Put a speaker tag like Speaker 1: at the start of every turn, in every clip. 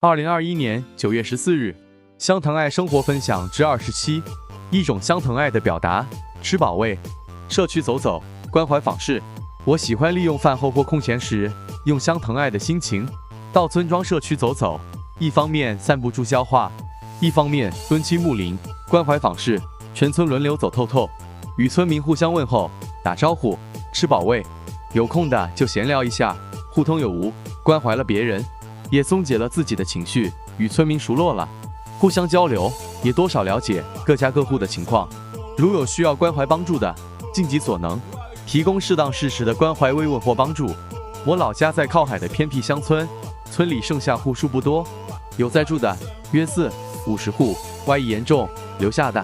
Speaker 1: 2021年9月14日，香藤爱生活分享之27，一种香藤爱的表达，吃饱味。社区走走，关怀访视。我喜欢利用饭后或空闲时，用香藤爱的心情，到村庄社区走走，一方面散步助消化，一方面敦亲睦邻，关怀访视，全村轮流走透透，与村民互相问候，打招呼，吃饱味。有空的就闲聊一下，互通有无，关怀了别人，也松解了自己的情绪，与村民熟络了，互相交流，也多少了解各家各户的情况。如有需要关怀帮助的，尽己所能，提供适当适时的关怀慰问或帮助。我老家在靠海的偏僻乡村，村里剩下户数不多，有在住的约40-50户，外溢严重，留下的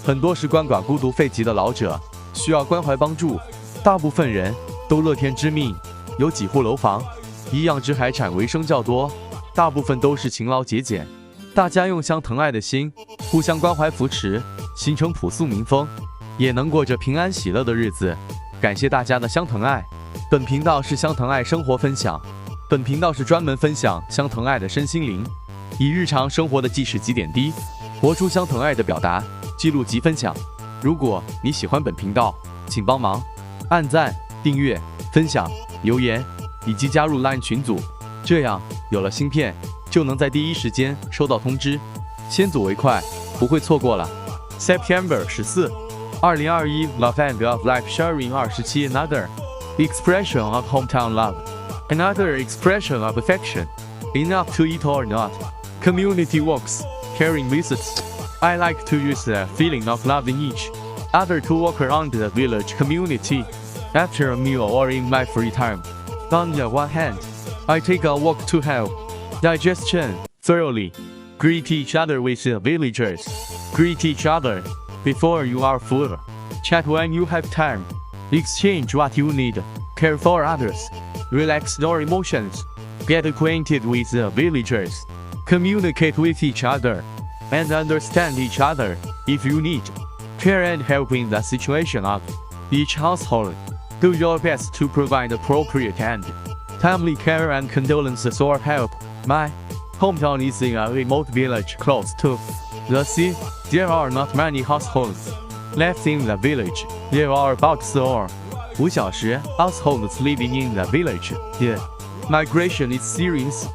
Speaker 1: 很多是鳏寡孤独废疾的老者，需要关怀帮助。大部分人都乐天知命，有几户楼房，以养殖海产为生较多，大部分都是勤劳节俭。大家用香藤爱的心，互相关怀扶持，形成朴素民风，也能过着平安喜乐的日子。感谢大家的香藤爱。本频道是香藤爱生活分享，本频道是专门分享香藤爱的身心灵，以日常生活的记事及点滴，活出香藤爱的表达、记录及分享。如果你喜欢本频道，请帮忙按赞、订阅、分享、留言，以及加入 LINE 群组，这样有了新片就能在第一时间收到通知，先睹为快，不会错过了。September 14 2021 Love and of Life Sharing 27 Another expression of hometown love, another expression of affection, enough to eat or not. Community walks, caring visits. I like to use the feeling of loving each other to walk around the village community after a meal or in my free time. On the one hand, I take a walk to help digestion thoroughly. Greet each other with the villagers. Greet each other before you are full. Chat when you have time. Exchange what you need. Care for others. Relax your emotions. Get acquainted with the villagers. Communicate with each other and understand each other if you need. Care and help in the situation of each household. Do your best to provide appropriate and timely care and condolences or help. My hometown is in a remote village close to the sea. There are not many households left in the village. There are about 4-5 households living in the village. The migration is serious.